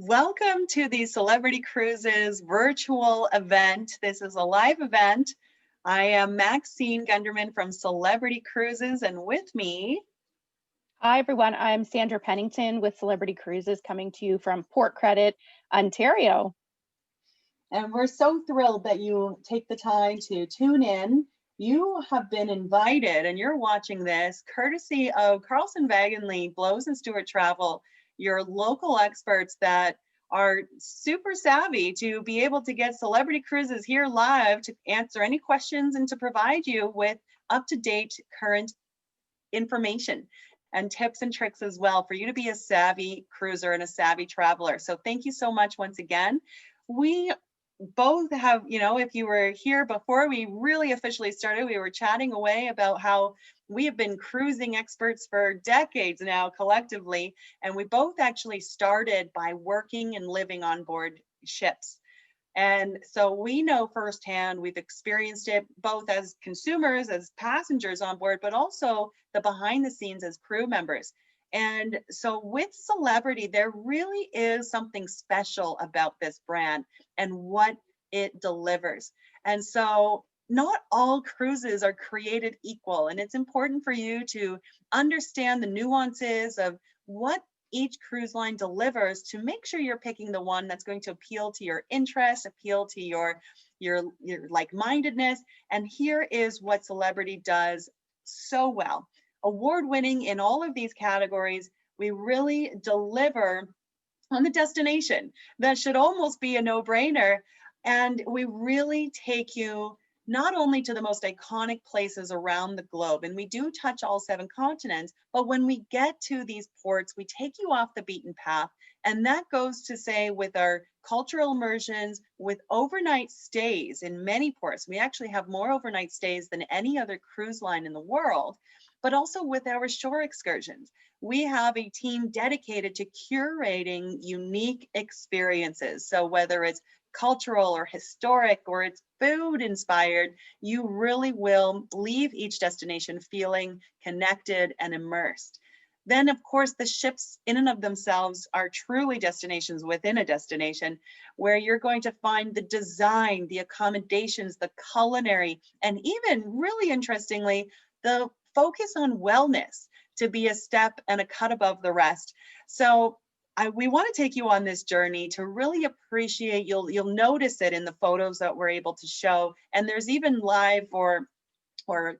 Welcome to the Celebrity Cruises virtual event. This is a live event. I am Maxine Gunderman from Celebrity Cruises, and with me, Hi, everyone. I'm Sandra Pennington with Celebrity Cruises coming to you from Port Credit, Ontario. and we're so thrilled that you take the time to tune in. You have been invited, and you're watching this courtesy of Carlson Wagonly, Blows and Stewart Travel, your local experts that are super savvy to be able to get Celebrity Cruises here live to answer any questions and to provide you with up-to-date current information and tips and tricks as well for you to be a savvy cruiser and a savvy traveler. So thank you so much once again. We both have, if you were here before we really officially started, we were chatting away about how we have been cruising experts for decades now collectively. And we both actually started by working and living on board ships. And so we know firsthand, we've experienced it both as consumers, as passengers on board, but also the behind the scenes as crew members. And so with Celebrity, there really is something special about this brand and what it delivers. And so not all cruises are created equal. And it's important for you to understand the nuances of what each cruise line delivers to make sure you're picking the one that's going to appeal to your interests, appeal to your like-mindedness. And here is what Celebrity does so well. Award-winning in all of these categories, we really deliver on the destination. That should almost be a no-brainer. And we really take you not only to the most iconic places around the globe, and we do touch all 7 continents, but when we get to these ports, we take you off the beaten path. And that goes to say with our cultural immersions, with overnight stays in many ports. We actually have more overnight stays than any other cruise line in the world, but also with our shore excursions. We have a team dedicated to curating unique experiences. So whether it's cultural or historic or it's food inspired, you really will leave each destination feeling connected and immersed. Then, of course, the ships in and of themselves are truly destinations within a destination where you're going to find the design, the accommodations, the culinary, and even really interestingly, the focus on wellness to be a step and a cut above the rest. So we want to take you on this journey to really appreciate. You'll notice it in the photos that we're able to show, and there's even live or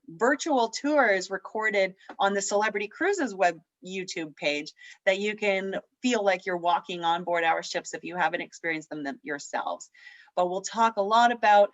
virtual tours recorded on the Celebrity Cruises web YouTube page that you can feel like you're walking on board our ships if you haven't experienced them yourselves. But we'll talk a lot about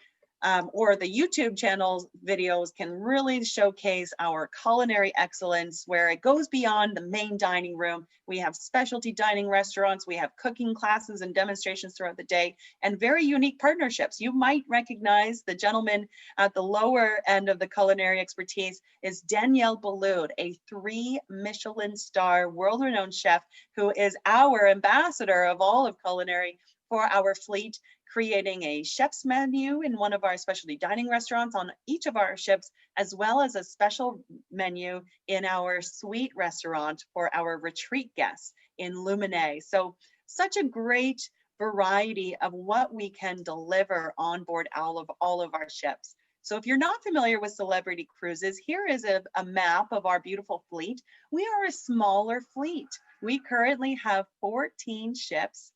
or the YouTube channel's videos can really showcase our culinary excellence where it goes beyond the main dining room. We have specialty dining restaurants, we have cooking classes and demonstrations throughout the day, and very unique partnerships. You might recognize the gentleman at the lower end of the culinary expertise is Daniel Boulud, a 3 Michelin star world-renowned chef who is our ambassador of all of culinary for our fleet, creating a chef's menu in one of our specialty dining restaurants on each of our ships, as well as a special menu in our suite restaurant for our retreat guests in Lumine. So such a great variety of what we can deliver on board all of our ships. So if you're not familiar with Celebrity Cruises, here is a map of our beautiful fleet. We are a smaller fleet. We currently have 14 ships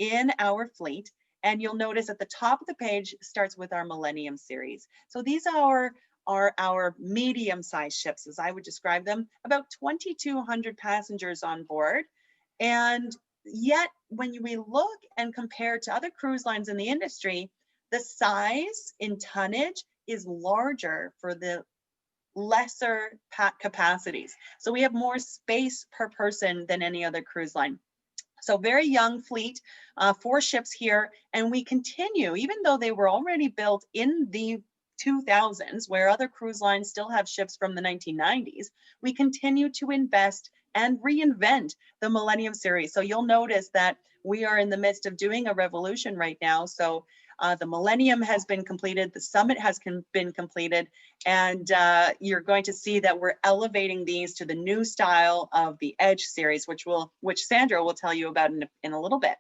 in our fleet. And you'll notice at the top of the page starts with our Millennium series. So these are our medium-sized ships, as I would describe them, about 2,200 passengers on board. And yet, when we look and compare to other cruise lines in the industry, the size in tonnage is larger for the lesser capacities. So we have more space per person than any other cruise line. So very young fleet, 4 ships here, and we continue, even though they were already built in the 2000s, where other cruise lines still have ships from the 1990s, we continue to invest and reinvent the Millennium series. So you'll notice that we are in the midst of doing a revolution right now. So The Millennium has been completed. The Summit has been completed. And you're going to see that we're elevating these to the new style of the Edge series, which Sandra will tell you about in a little bit.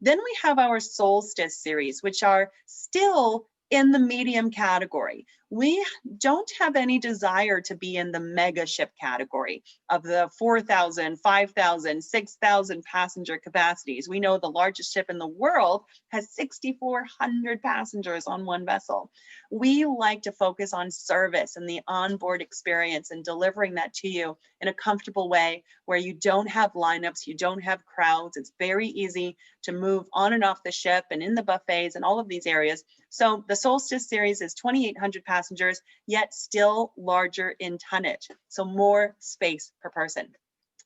Then we have our Solstice series, which are still in the medium category. We don't have any desire to be in the mega ship category of the 4,000, 5,000, 6,000 passenger capacities. We know the largest ship in the world has 6,400 passengers on one vessel. We like to focus on service and the onboard experience and delivering that to you in a comfortable way where you don't have lineups, you don't have crowds. It's very easy to move on and off the ship and in the buffets and all of these areas. So the Solstice series is 2,800 passengers, yet still larger in tonnage. So more space per person.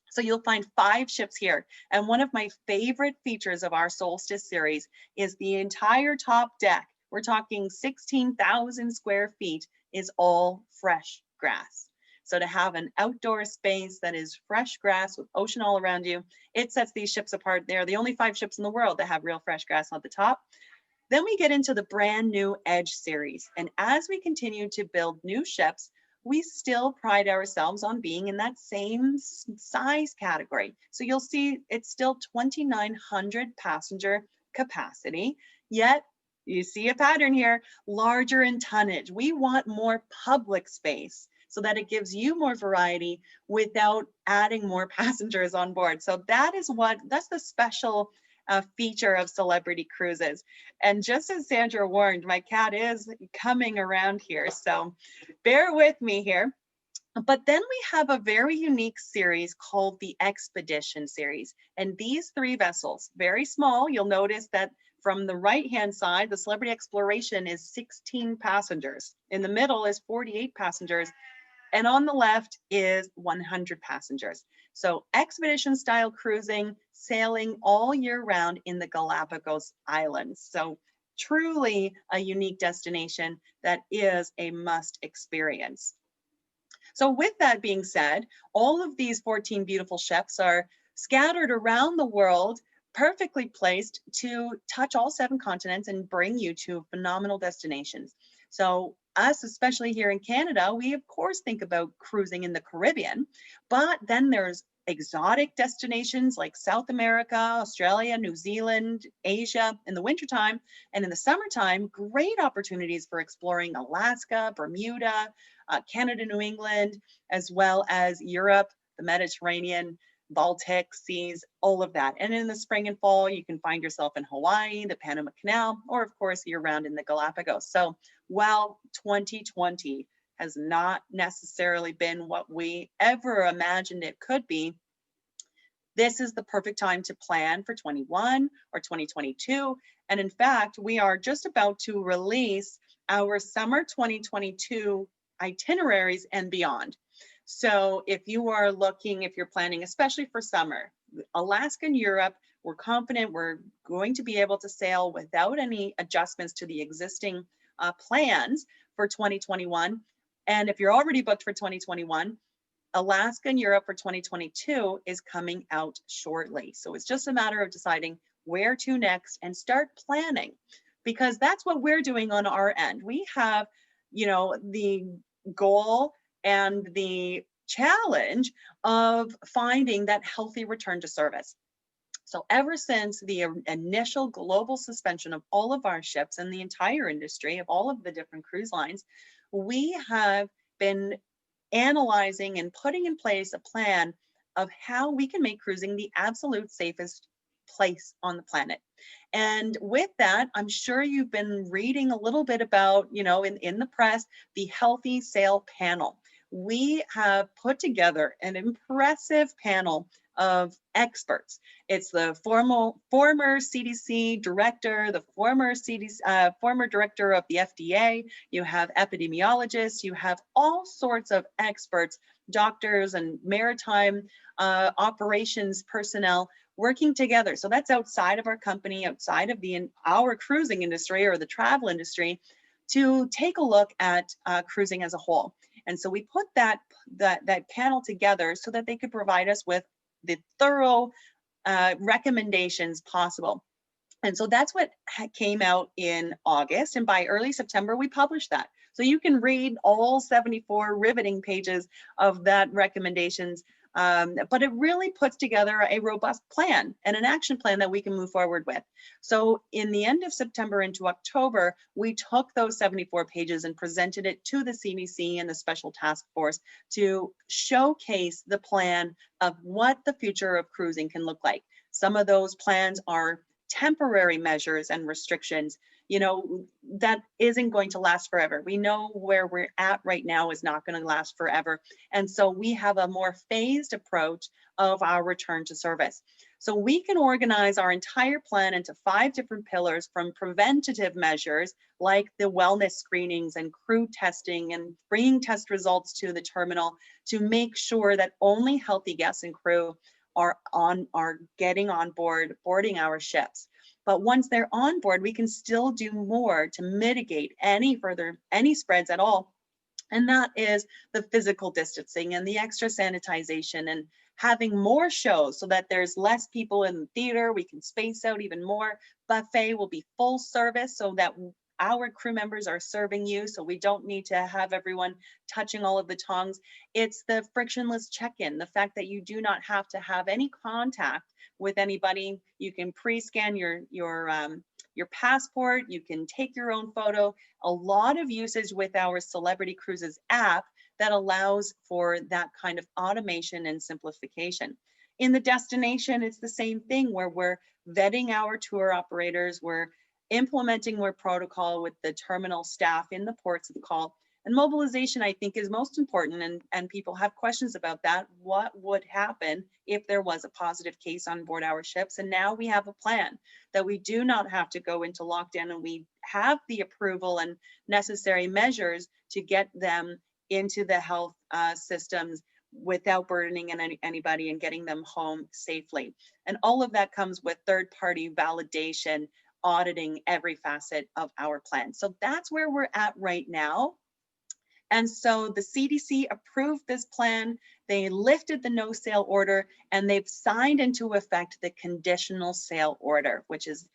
So you'll find 5 ships here. And one of my favorite features of our Solstice series is the entire top deck. We're talking 16,000 square feet is all fresh grass. So to have an outdoor space that is fresh grass with ocean all around you, it sets these ships apart. They're the only 5 ships in the world that have real fresh grass on the top. Then we get into the brand new Edge series. And as we continue to build new ships, we still pride ourselves on being in that same size category. So you'll see it's still 2,900 passenger capacity, yet you see a pattern here, larger in tonnage. We want more public space so that it gives you more variety without adding more passengers on board. So that's the special feature of Celebrity Cruises. And just as Sandra warned, my cat is coming around here, so bear with me here. But then we have a very unique series called the Expedition series. And these 3 vessels, very small, you'll notice that from the right-hand side, the Celebrity Exploration is 16 passengers. In the middle is 48 passengers. And on the left is 100 passengers. So expedition style cruising, sailing all year round in the Galapagos Islands. So truly a unique destination that is a must experience. So with that being said, all of these 14 beautiful ships are scattered around the world, perfectly placed to touch all 7 continents and bring you to phenomenal destinations. So us, especially here in Canada, we of course think about cruising in the Caribbean, but then there's exotic destinations like South America, Australia, New Zealand, Asia in the wintertime, and in the summertime, great opportunities for exploring Alaska, Bermuda, Canada, New England, as well as Europe, the Mediterranean, Baltic seas, all of that. And in the spring and fall, you can find yourself in Hawaii, the Panama Canal, or of course, year-round in the Galapagos. So while 2020 has not necessarily been what we ever imagined it could be, this is the perfect time to plan for 21 or 2022. And in fact, we are just about to release our summer 2022 itineraries and beyond. So if you're planning, especially for summer, Alaska and Europe, we're confident we're going to be able to sail without any adjustments to the existing plans for 2021. And if you're already booked for 2021, Alaska and Europe for 2022 is coming out shortly. So it's just a matter of deciding where to next and start planning, because that's what we're doing on our end. We have, the goal and the challenge of finding that healthy return to service. So ever since the initial global suspension of all of our ships and the entire industry of all of the different cruise lines, we have been analyzing and putting in place a plan of how we can make cruising the absolute safest place on the planet. And with that, I'm sure you've been reading a little bit about, in the press, the Healthy Sail Panel. We have put together an impressive panel of experts. It's the former CDC director, the former director of the FDA. You have epidemiologists. You have all sorts of experts, doctors and maritime operations personnel working together. So that's outside of our company, outside of our cruising industry or the travel industry, to take a look at cruising as a whole. And so we put that panel together so that they could provide us with the thorough recommendations possible. And so that's what came out in August. And by early September, we published that. So you can read all 74 riveting pages of that recommendations. But it really puts together a robust plan and an action plan that we can move forward with. So in the end of September into October, we took those 74 pages and presented it to the CDC and the Special Task Force to showcase the plan of what the future of cruising can look like. Some of those plans are temporary measures and restrictions, that isn't going to last forever. We know where we're at right now is not going to last forever. And so we have a more phased approach of our return to service. So we can organize our entire plan into 5 different pillars, from preventative measures like the wellness screenings and crew testing and bringing test results to the terminal to make sure that only healthy guests and crew are getting on board, boarding our ships. But once they're on board, we can still do more to mitigate any spreads at all. And that is the physical distancing and the extra sanitization and having more shows so that there's less people in the theater. We can space out even more. Buffet will be full service so that our crew members are serving you, so we don't need to have everyone touching all of the tongs. It's the frictionless check-in, the fact that you do not have to have any contact with anybody. You can pre-scan your passport. You can take your own photo. A lot of usage with our Celebrity Cruises app that allows for that kind of automation and simplification. In the destination, it's the same thing, where we're vetting our tour operators, we're implementing more protocol with the terminal staff in the ports of call. And mobilization, I think, is most important, and people have questions about that. What would happen if there was a positive case on board our ships? And now we have a plan that we do not have to go into lockdown, and we have the approval and necessary measures to get them into the health systems without burdening anybody and getting them home safely. And all of that comes with third-party validation, auditing every facet of our plan. So that's where we're at right now. And so the CDC approved this plan, they lifted the no sale order, and they've signed into effect the conditional sale order, which is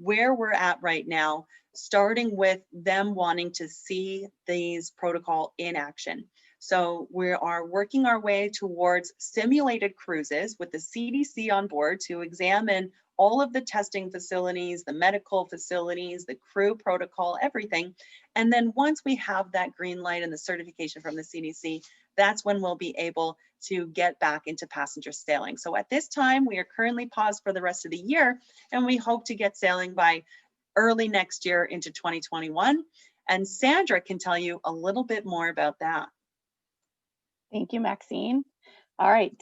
where we're at right now, starting with them wanting to see these protocol in action. So we are working our way towards simulated cruises with the CDC on board to examine all of the testing facilities, the medical facilities, the crew protocol, everything. And then once we have that green light and the certification from the CDC, that's when we'll be able to get back into passenger sailing. So at this time, we are currently paused for the rest of the year, and we hope to get sailing by early next year into 2021. And Sandra can tell you a little bit more about that. Thank you, Maxine. All right.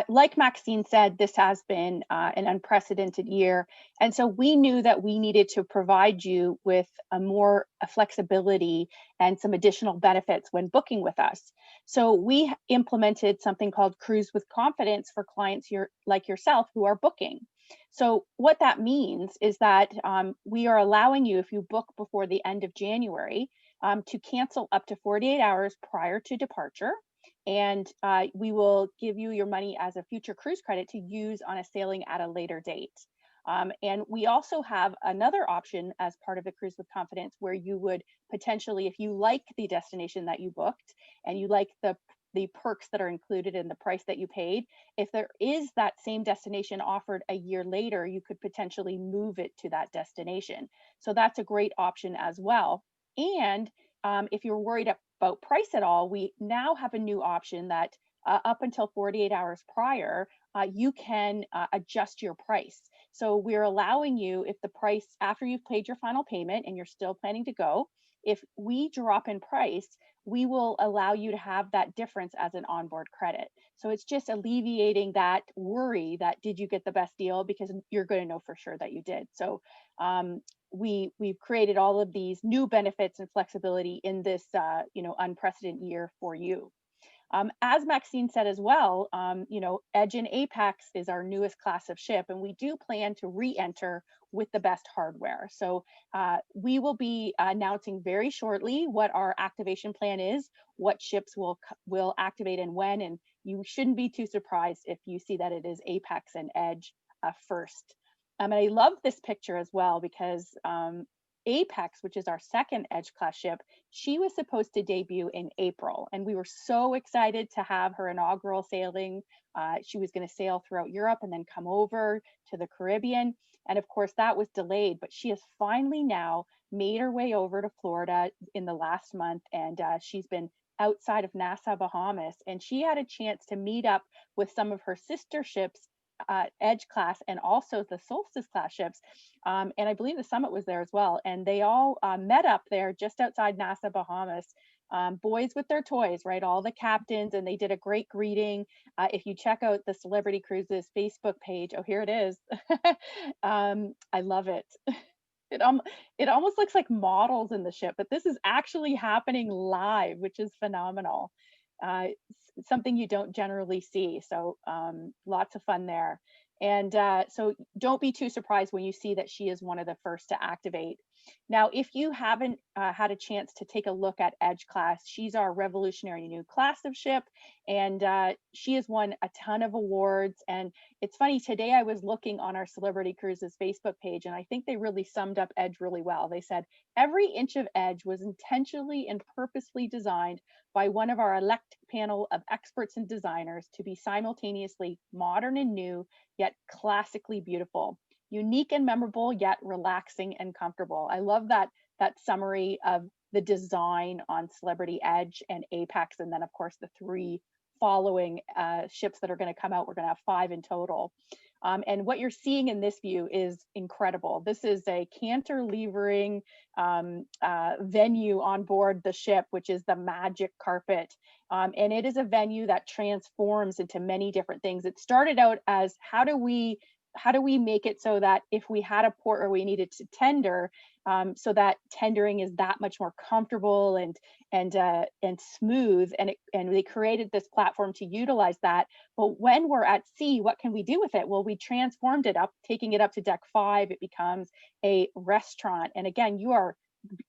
Like Maxine said, this has been an unprecedented year. And so we knew that we needed to provide you with a flexibility and some additional benefits when booking with us. So we implemented something called Cruise with Confidence for clients like yourself who are booking. So what that means is that we are allowing you, if you book before the end of January, to cancel up to 48 hours prior to departure. And we will give you your money as a future cruise credit to use on a sailing at a later date. And we also have another option as part of the Cruise with Confidence, where you would potentially, if you like the destination that you booked and you like the perks that are included in the price that you paid, if there is that same destination offered a year later, you could potentially move it to that destination. So that's a great option as well. And if you're worried about price at all, we now have a new option that up until 48 hours prior, you can adjust your price. So we're allowing you, if the price, after you've paid your final payment and you're still planning to go, if we drop in price, we will allow you to have that difference as an onboard credit. So it's just alleviating that worry that did you get the best deal, because you're going to know for sure that you did. So we've created all of these new benefits and flexibility in this unprecedented year for you. As Maxine said as well, Edge and Apex is our newest class of ship, and we do plan to re-enter with the best hardware. So we will be announcing very shortly what our activation plan is, what ships will activate and when, and you shouldn't be too surprised if you see that it is Apex and Edge first. And I love this picture as well because Apex, which is our second Edge class ship, she was supposed to debut in April, and we were so excited to have her inaugural sailing. She was going to sail throughout Europe and then come over to the Caribbean. And of course, that was delayed, but she has finally now made her way over to Florida in the last month, and she's been outside of Nassau, Bahamas, and she had a chance to meet up with some of her sister ships, Edge class and also the Solstice class ships. And I believe the Summit was there as well. And they all met up there just outside Nassau, Bahamas. Boys with their toys, right? All the captains, and they did a great greeting. If you check out the Celebrity Cruises Facebook page, oh, here it is. I love it. It, it almost looks like models in the ship, but this is actually happening live, which is phenomenal. Something you don't generally see. So lots of fun there. And so don't be too surprised when you see that she is one of the first to activate. Now, if you haven't had a chance to take a look at Edge class, she's our revolutionary new class of ship, and she has won a ton of awards. And it's funny, today I was looking on our Celebrity Cruises Facebook page, and I think they really summed up Edge really well. They said, every inch of Edge was intentionally and purposefully designed by one of our elect panel of experts and designers to be simultaneously modern and new, yet classically beautiful, unique and memorable, yet relaxing and comfortable. I love that summary of the design on Celebrity Edge and Apex, and then of course the three following ships that are going to come out. We're going to have 5 in total. And what you're seeing in this view is incredible. This is a cantilevering venue on board the ship, which is the Magic Carpet. And it is a venue that transforms into many different things. It started out as how do we make it so that if we had a port where we needed to tender, so that tendering is that much more comfortable and smooth, and they created this platform to utilize that. But when we're at sea, what can we do with it? Well, we transformed it up, taking it up to deck 5. It becomes a restaurant, and again, you are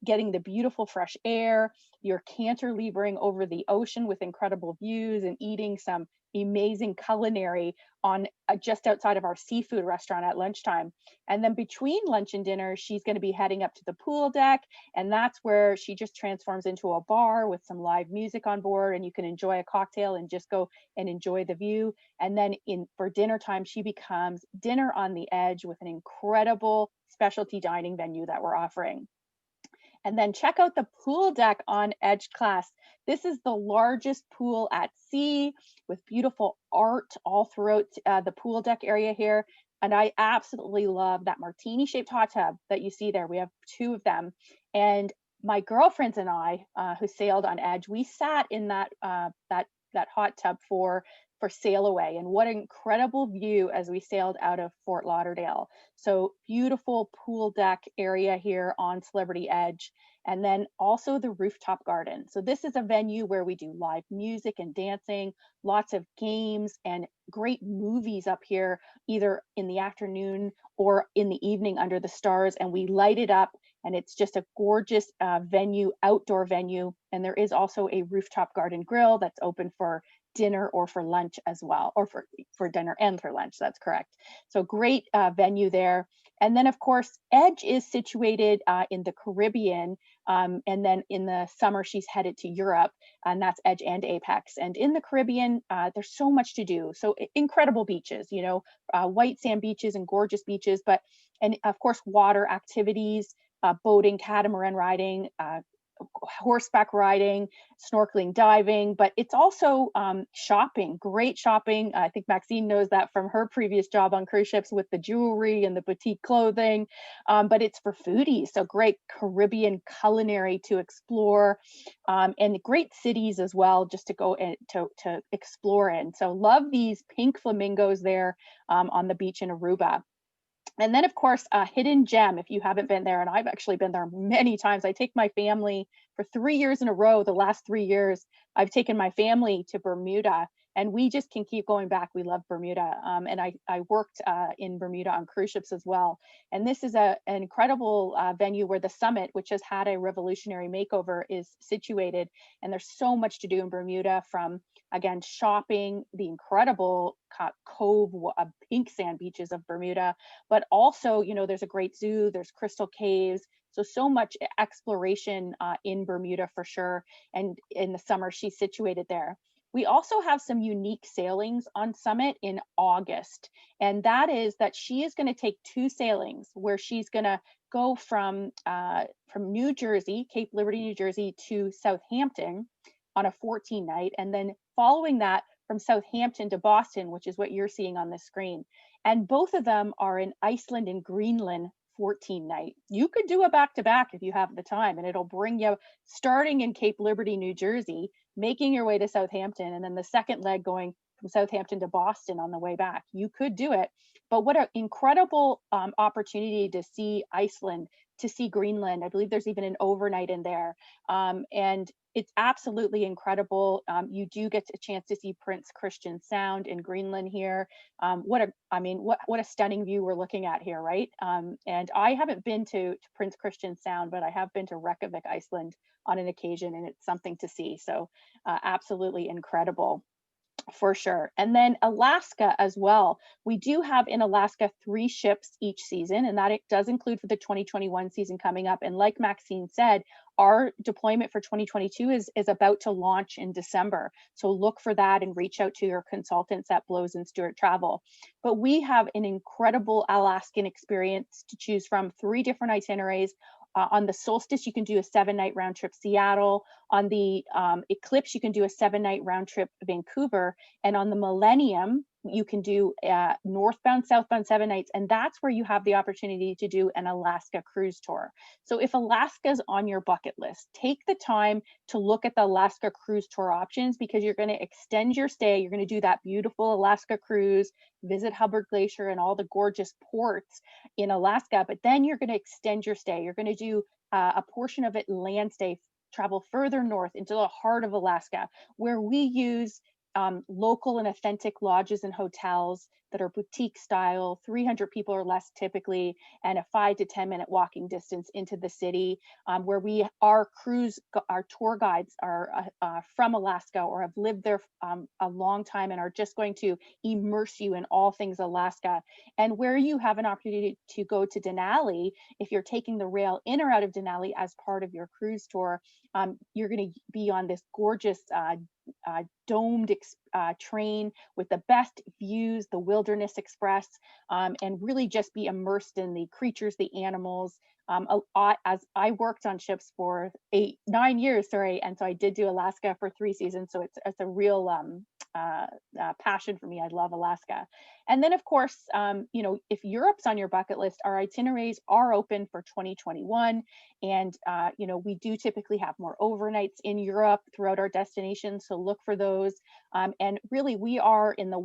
getting the beautiful fresh air. You're cantilevering over the ocean with incredible views and eating some amazing culinary on just outside of our seafood restaurant at lunchtime. And then between lunch and dinner, she's going to be heading up to the pool deck, and that's where she just transforms into a bar with some live music on board, and you can enjoy a cocktail and just go and enjoy the view. And then for dinner time, she becomes Dinner on the Edge with an incredible specialty dining venue that we're offering. And then check out the pool deck on Edge class. This is the largest pool at sea with beautiful art all throughout the pool deck area here. And I absolutely love that martini shaped hot tub that you see there. We have 2 of them. And my girlfriends and I, who sailed on Edge, we sat in that hot tub for sail away, and what an incredible view as we sailed out of Fort Lauderdale. So beautiful pool deck area here on Celebrity Edge, and then also the rooftop garden. So this is a venue where we do live music and dancing, lots of games and great movies up here, either in the afternoon or in the evening under the stars, and we light it up, and it's just a gorgeous venue, outdoor venue. And there is also a rooftop garden grill that's open for dinner or for lunch as well, or for dinner and for lunch. That's correct. So great venue there. And then of course, Edge is situated in the Caribbean, and then in the summer she's headed to Europe, and that's Edge and Apex. And in the Caribbean, there's so much to do. So incredible beaches, you know, white sand beaches and gorgeous beaches, and of course water activities, boating, catamaran riding, horseback riding, snorkeling, diving, but it's also shopping, great shopping. I think Maxine knows that from her previous job on cruise ships with the jewelry and the boutique clothing, but it's for foodies. So great Caribbean culinary to explore, and great cities as well, just to go and to explore in. So love these pink flamingos there on the beach in Aruba. And then of course, a hidden gem, if you haven't been there, and I've actually been there many times. I take my family for 3 years in a row. The last 3 years, I've taken my family to Bermuda, And we just can keep going back. We love Bermuda. And I worked in Bermuda on cruise ships as well. And this is an incredible venue where the Summit, which has had a revolutionary makeover, is situated. And there's so much to do in Bermuda, from, again, shopping, the incredible cove, pink sand beaches of Bermuda, but also, there's a great zoo, there's crystal caves. So much exploration in Bermuda for sure. And in the summer, she's situated there. We also have some unique sailings on Summit in August. And that is that she is going to take 2 sailings where she's going to go from New Jersey, Cape Liberty, New Jersey, to Southampton on a 14 night. And then following that, from Southampton to Boston, which is what you're seeing on the screen. And both of them are in Iceland and Greenland 14 night. You could do a back to back if you have the time, and it'll bring you starting in Cape Liberty, New Jersey, making your way to Southampton, and then the second leg going from Southampton to Boston on the way back. You could do it. But what an incredible opportunity to see Iceland, to see Greenland. I believe there's even an overnight in there. And it's absolutely incredible. You do get a chance to see Prince Christian Sound in Greenland here. What a stunning view we're looking at here, right? And I haven't been to Prince Christian Sound, but I have been to Reykjavik, Iceland on an occasion, and it's something to see. So absolutely incredible. For sure. And then Alaska as well. We do have in Alaska 3 ships each season, and that it does include for the 2021 season coming up. And like Maxine said, our deployment for 2022 is about to launch in December. So look for that and reach out to your consultants at Blows and Stewart Travel. But we have an incredible Alaskan experience to choose from, 3 different itineraries. On the Solstice, you can do a 7-night round trip Seattle. On the Eclipse, you can do a 7-night round trip Vancouver. And on the Millennium, you can do northbound, southbound 7 nights. And that's where you have the opportunity to do an Alaska cruise tour. So if Alaska's on your bucket list, take the time to look at the Alaska cruise tour options, because you're going to extend your stay. You're going to do that beautiful Alaska cruise, visit Hubbard Glacier and all the gorgeous ports in Alaska, but then you're going to extend your stay. You're going to do a portion of it land stay, travel further north into the heart of Alaska, where we use local and authentic lodges and hotels that are boutique style, 300 people or less typically, and a 5 to 10 minute walking distance into the city, where our tour guides are from Alaska or have lived there a long time and are just going to immerse you in all things Alaska. And where you have an opportunity to go to Denali, if you're taking the rail in or out of Denali as part of your cruise tour, you're going to be on this gorgeous domed train with the best views, the Wilderness Express, and really just be immersed in the creatures, the animals. As I worked on ships for 9 years, sorry, and so I did do Alaska for 3 seasons. So it's a real passion for me. I love Alaska. And then of course, if Europe's on your bucket list, our itineraries are open for 2021. And, we do typically have more overnights in Europe throughout our destinations. So look for those. And really we are in the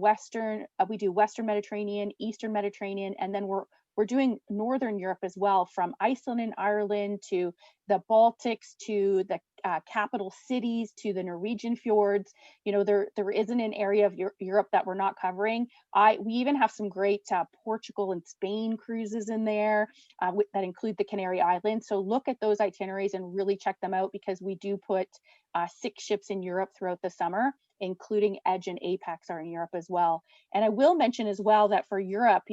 we do Western Mediterranean, Eastern Mediterranean, and then we're doing Northern Europe as well, from Iceland and Ireland to the Baltics to the capital cities to the Norwegian fjords. There isn't an area of Europe that we're not covering. We even have some great Portugal and Spain cruises in there that include the Canary Islands. So look at those itineraries and really check them out, because we do put 6 ships in Europe throughout the summer, including Edge and Apex are in Europe as well. And I will mention as well that for Europe,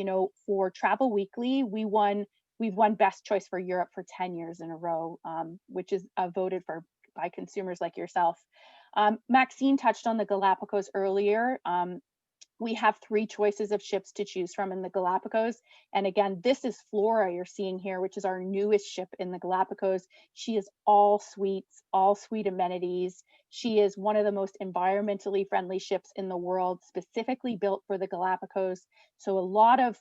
for Travel Weekly, we've won Best Choice for Europe for 10 years in a row, which is voted for by consumers like yourself. Maxine touched on the Galapagos earlier. We have 3 choices of ships to choose from in the Galapagos. And again, this is Flora you're seeing here, which is our newest ship in the Galapagos. She is all suites, all suite amenities. She is one of the most environmentally friendly ships in the world, specifically built for the Galapagos. So a lot of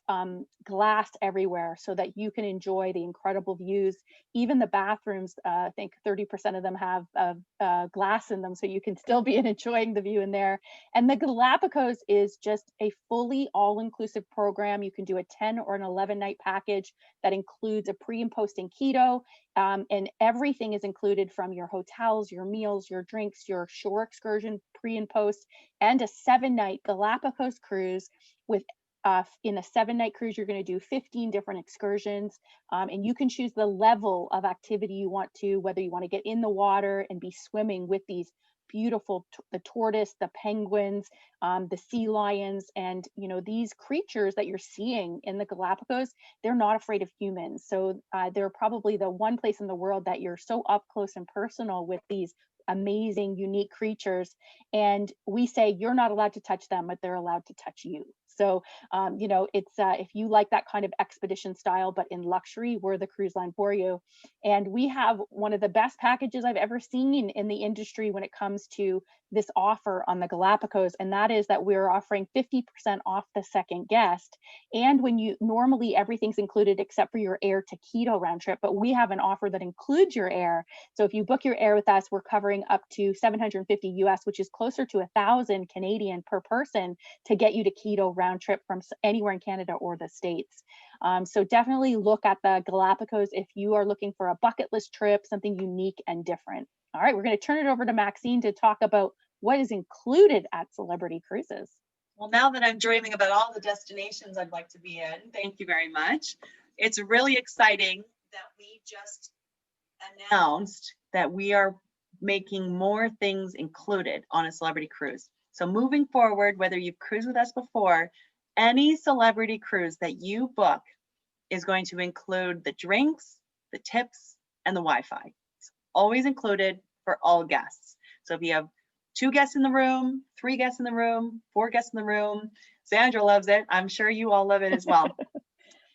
glass everywhere so that you can enjoy the incredible views. Even the bathrooms, I think 30% of them have glass in them, so you can still be enjoying the view in there. And the Galapagos is just a fully all-inclusive program. You can do a 10 or an 11-night package that includes a pre and post in Quito. And everything is included from your hotels, your meals, your drinks, your shore excursion pre and post, and a 7 night Galapagos cruise with in a 7 night cruise, you're going to do 15 different excursions. And you can choose the level of activity you want to, whether you want to get in the water and be swimming with these beautiful, the tortoise, the penguins, the sea lions, and these creatures that you're seeing in the Galapagos, they're not afraid of humans. So they're probably the one place in the world that you're so up close and personal with these amazing, unique creatures. And we say you're not allowed to touch them, but they're allowed to touch you. So, it's if you like that kind of expedition style, but in luxury, we're the cruise line for you. And we have one of the best packages I've ever seen in the industry when it comes to this offer on the Galapagos. And that is that we're offering 50% off the second guest. And when you normally everything's included except for your air to Quito round trip, but we have an offer that includes your air. So if you book your air with us, we're covering up to 750 US, which is closer to 1,000 Canadian per person to get you to Quito round trip from anywhere in Canada or the States. So definitely look at the Galapagos if you are looking for a bucket list trip, something unique and different. All right, we're going to turn it over to Maxine to talk about what is included at Celebrity Cruises. Well, now that I'm dreaming about all the destinations I'd like to be in, thank you very much. It's really exciting that we just announced that we are making more things included on a celebrity cruise. So moving forward, whether you've cruised with us before, any celebrity cruise that you book is going to include the drinks, the tips, and the Wi-Fi. It's always included for all guests. So if you have 2 guests in the room, 3 guests in the room, 4 guests in the room, Sandra loves it. I'm sure you all love it as well.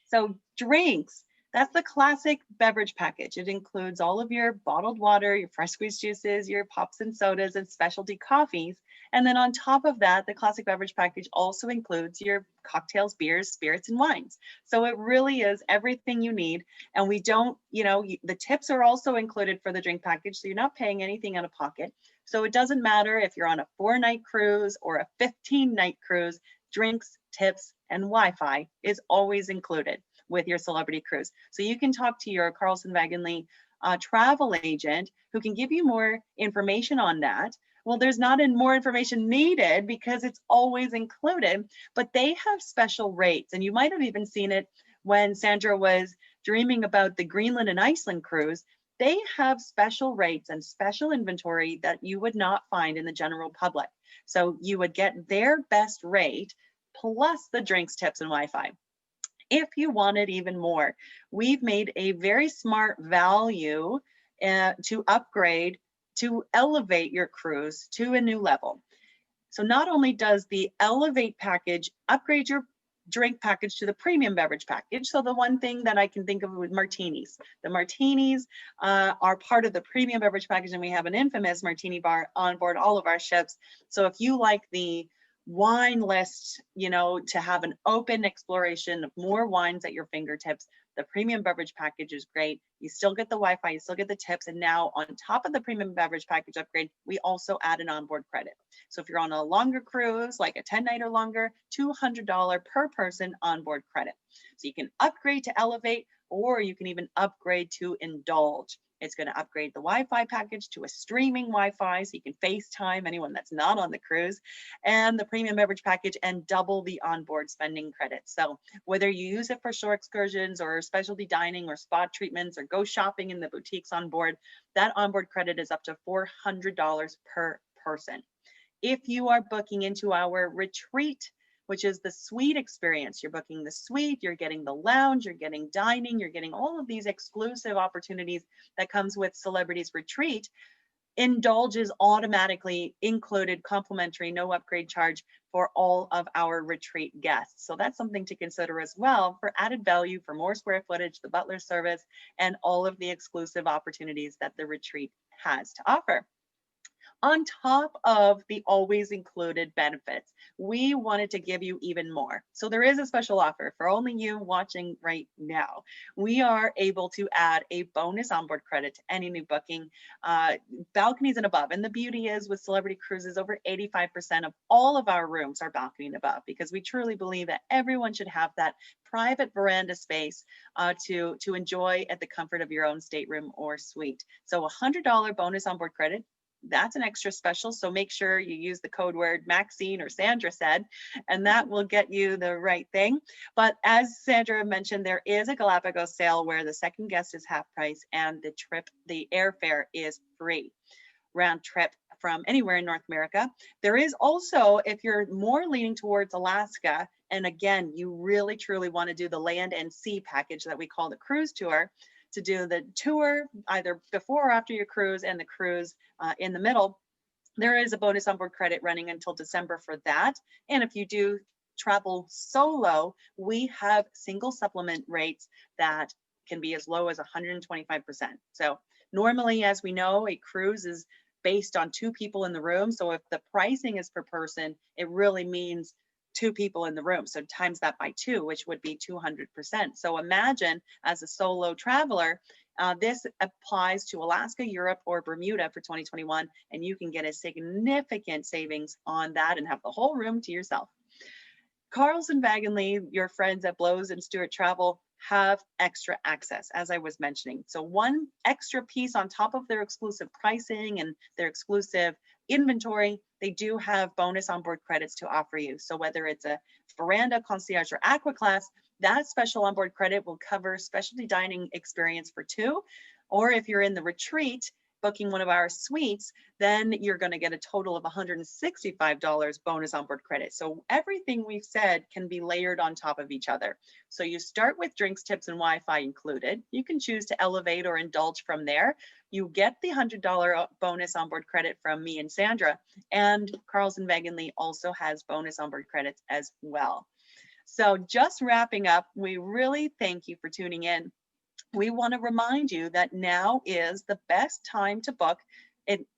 So drinks, that's the classic beverage package. It includes all of your bottled water, your fresh squeezed juices, your pops and sodas, and specialty coffees. And then on top of that, the classic beverage package also includes your cocktails, beers, spirits, and wines. So it really is everything you need. And we don't, the tips are also included for the drink package. So you're not paying anything out of pocket. So it doesn't matter if you're on a 4-night cruise or a 15-night cruise, drinks, tips, and Wi-Fi is always included with your celebrity cruise. So you can talk to your Carlson Wagonlit travel agent who can give you more information on that. Well, there's not more information needed because it's always included, but they have special rates. And you might have even seen it when Sandra was dreaming about the Greenland and Iceland cruise. They have special rates and special inventory that you would not find in the general public. So you would get their best rate plus the drinks, tips, and Wi-Fi. If you wanted even more, we've made a very smart value to upgrade, to elevate your cruise to a new level. So not only does the Elevate package upgrade your drink package to the premium beverage package. So the one thing that I can think of with martinis. The martinis are part of the premium beverage package, and we have an infamous martini bar on board all of our ships. So if you like the wine list, to have an open exploration of more wines at your fingertips, the premium beverage package is great. You still get the Wi-Fi, you still get the tips, and now on top of the premium beverage package upgrade, we also add an onboard credit. So if you're on a longer cruise, like a 10-night or longer, $200 per person onboard credit. So you can upgrade to Elevate, or you can even upgrade to Indulge. It's going to upgrade the Wi-Fi package to a streaming Wi-Fi so you can FaceTime anyone that's not on the cruise, and the premium beverage package, and double the onboard spending credits. So whether you use it for shore excursions or specialty dining or spa treatments or go shopping in the boutiques on board, that onboard credit is up to $400 per person. If you are booking into our retreat, which is the suite experience, you're booking the suite, you're getting the lounge, you're getting dining, you're getting all of these exclusive opportunities that comes with Celebrities Retreat. Indulge is automatically included, complimentary, no upgrade charge for all of our retreat guests. So that's something to consider as well for added value, for more square footage, the butler service, and all of the exclusive opportunities that the retreat has to offer. on top of the always included benefits. We wanted to give you even more. So there is a special offer for only you watching right now. We are able to add a bonus onboard credit to any new booking, balconies and above. And the beauty is with Celebrity Cruises, over 85% of all of our rooms are balcony and above, because we truly believe that everyone should have that private veranda space to enjoy at the comfort of your own stateroom or suite. So $100 bonus onboard credit, that's an extra special. So make sure you use the code word Maxine or Sandra said, and that will get you the right thing. But as Sandra mentioned, there is a Galapagos sale where the second guest is half price and the airfare is free round trip from anywhere in North America. There is also, if you're more leaning towards Alaska, and again, you really truly want to do the land and sea package that we call the cruise tour, to do the tour either before or after your cruise and the cruise in the middle, there is a bonus onboard credit running until December for that. And if you do travel solo, we have single supplement rates that can be as low as 125%. So normally, as we know, a cruise is based on 2 people in the room. So if the pricing is per person, it really means 2 people in the room. So times that by 2, which would be 200%. So imagine as a solo traveler, this applies to Alaska, Europe, or Bermuda for 2021, and you can get a significant savings on that and have the whole room to yourself. Carlson Wagonlit, your friends at Blows and Stewart Travel, have extra access, as I was mentioning. So one extra piece on top of their exclusive pricing and their exclusive inventory, they do have bonus onboard credits to offer you. So whether it's a veranda, concierge, or aqua class, that special onboard credit will cover specialty dining experience for 2. Or if you're in the retreat, booking one of our suites, then you're going to get a total of $165 bonus onboard credit. So everything we've said can be layered on top of each other. So you start with drinks, tips, and Wi-Fi included. You can choose to elevate or indulge from there. You get the $100 bonus onboard credit from me and Sandra, and Carlson Wagonlit also has bonus onboard credits as well. So just wrapping up, we really thank you for tuning in. We want to remind you that now is the best time to book.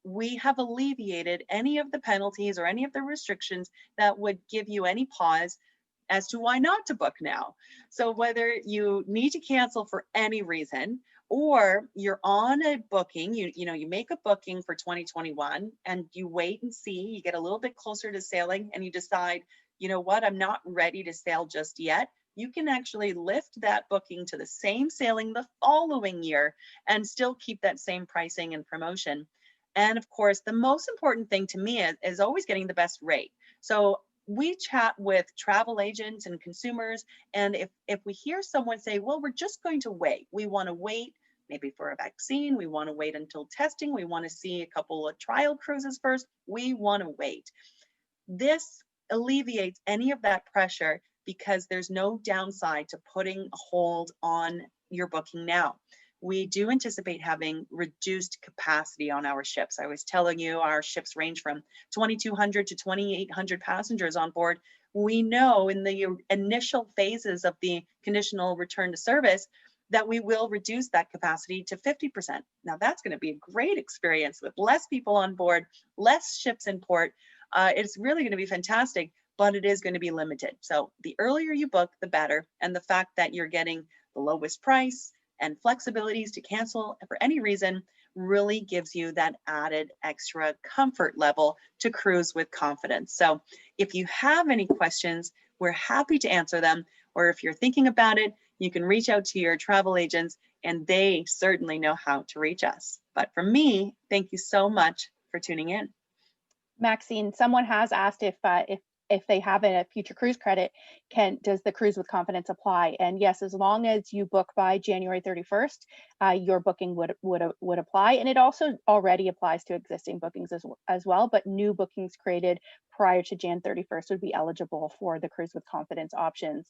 We have alleviated any of the penalties or any of the restrictions that would give you any pause as to why not to book now. So whether you need to cancel for any reason, or you're on a booking, you make a booking for 2021 and you wait and see, you get a little bit closer to sailing and you decide, you know what, I'm not ready to sail just yet. You can actually lift that booking to the same sailing the following year and still keep that same pricing and promotion. And of course, the most important thing to me is always getting the best rate. So we chat with travel agents and consumers. And if we hear someone say, well, we're just going to wait, we want to wait maybe for a vaccine, we want to wait until testing, we want to see a couple of trial cruises first, we want to wait. This alleviates any of that pressure because there's no downside to putting a hold on your booking now. We do anticipate having reduced capacity on our ships. I was telling you our ships range from 2,200 to 2,800 passengers on board. We know in the initial phases of the conditional return to service that we will reduce that capacity to 50%. Now that's going to be a great experience with less people on board, less ships in port. It's really going to be fantastic, but it is going to be limited. So the earlier you book, the better. And the fact that you're getting the lowest price and flexibilities to cancel for any reason really gives you that added extra comfort level to cruise with confidence. So if you have any questions, we're happy to answer them. Or if you're thinking about it, you can reach out to your travel agents and they certainly know how to reach us. But for me, thank you so much for tuning in. Maxine, someone has asked if they have a future cruise credit, does the Cruise with Confidence apply? And yes, as long as you book by January 31st, your booking would apply. And it also already applies to existing bookings as well, but new bookings created prior to Jan 31st would be eligible for the Cruise with Confidence options.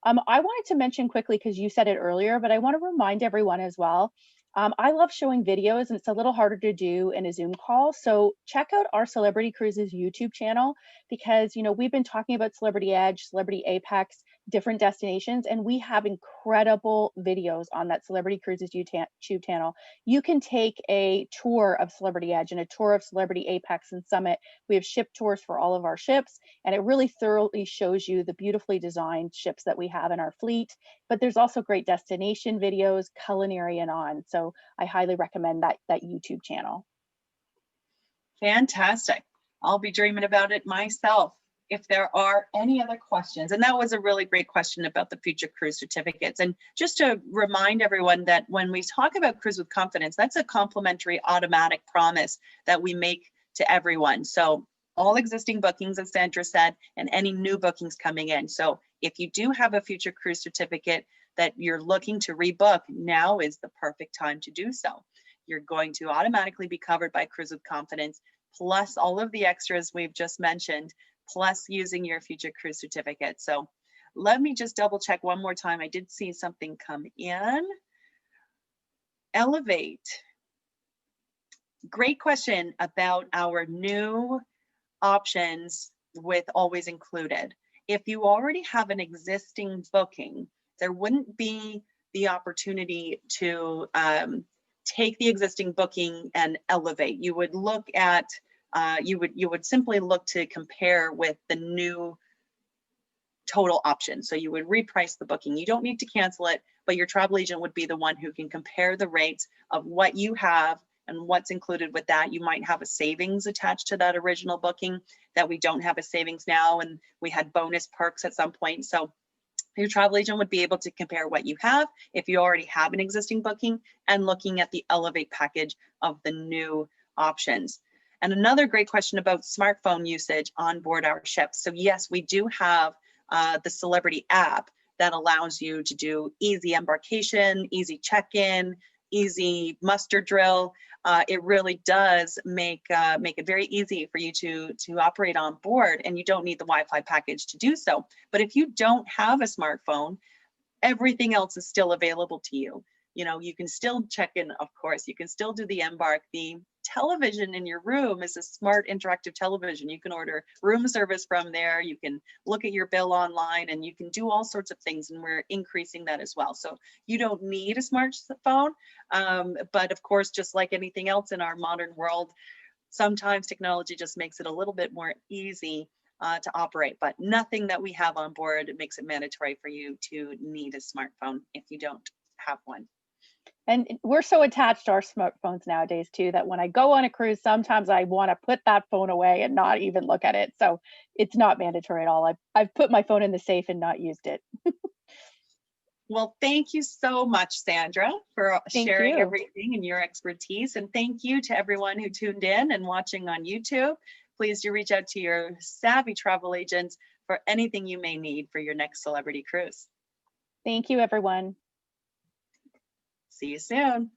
I wanted to mention quickly, because you said it earlier, but I want to remind everyone as well. I love showing videos, and it's a little harder to do in a Zoom call. So check out our Celebrity Cruises YouTube channel, because we've been talking about Celebrity Edge, Celebrity Apex, different destinations, and we have incredible videos on that Celebrity Cruises YouTube channel. You can take a tour of Celebrity Edge and a tour of Celebrity Apex and Summit. We have ship tours for all of our ships, and it really thoroughly shows you the beautifully designed ships that we have in our fleet. But there's also great destination videos, culinary and on. So I highly recommend that YouTube channel. Fantastic. I'll be dreaming about it myself. If there are any other questions, and that was a really great question about the future cruise certificates. And just to remind everyone that when we talk about Cruise with Confidence, that's a complimentary automatic promise that we make to everyone. So all existing bookings, as Sandra said, and any new bookings coming in. So if you do have a future cruise certificate that you're looking to rebook, now is the perfect time to do so. You're going to automatically be covered by Cruise with Confidence, plus all of the extras we've just mentioned, plus using your future cruise certificate. So let me just double check one more time. I did see something come in. Elevate. Great question about our new options with always included. If you already have an existing booking, there wouldn't be the opportunity to take the existing booking and elevate. You would look at you would simply look to compare with the new total option. So you would reprice the booking. You don't need to cancel it, but your travel agent would be the one who can compare the rates of what you have and what's included with that. You might have a savings attached to that original booking that we don't have a savings now, and we had bonus perks at some point. So your travel agent would be able to compare what you have if you already have an existing booking and looking at the Elevate package of the new options. And another great question about smartphone usage on board our ships. So yes, we do have the Celebrity app that allows you to do easy embarkation, easy check-in, easy muster drill. It really does make it very easy for you to operate on board, and you don't need the Wi-Fi package to do so. But if you don't have a smartphone, everything else is still available to you. You know, you can still check in, of course, you can still do the embark. The television in your room is a smart interactive television. You can order room service from there. You can look at your bill online, and you can do all sorts of things, and we're increasing that as well. So you don't need a smartphone, but of course, just like anything else in our modern world, sometimes technology just makes it a little bit more easy to operate, but nothing that we have on board makes it mandatory for you to need a smartphone if you don't have one. And we're so attached to our smartphones nowadays too, that when I go on a cruise, sometimes I want to put that phone away and not even look at it. So it's not mandatory at all. I've put my phone in the safe and not used it. Well, thank you so much, Sandra, for Thank sharing you. everything and your expertise. And thank you to everyone who tuned in and watching on YouTube. Please do reach out to your savvy travel agents for anything you may need for your next celebrity cruise. Thank you, everyone. See you soon.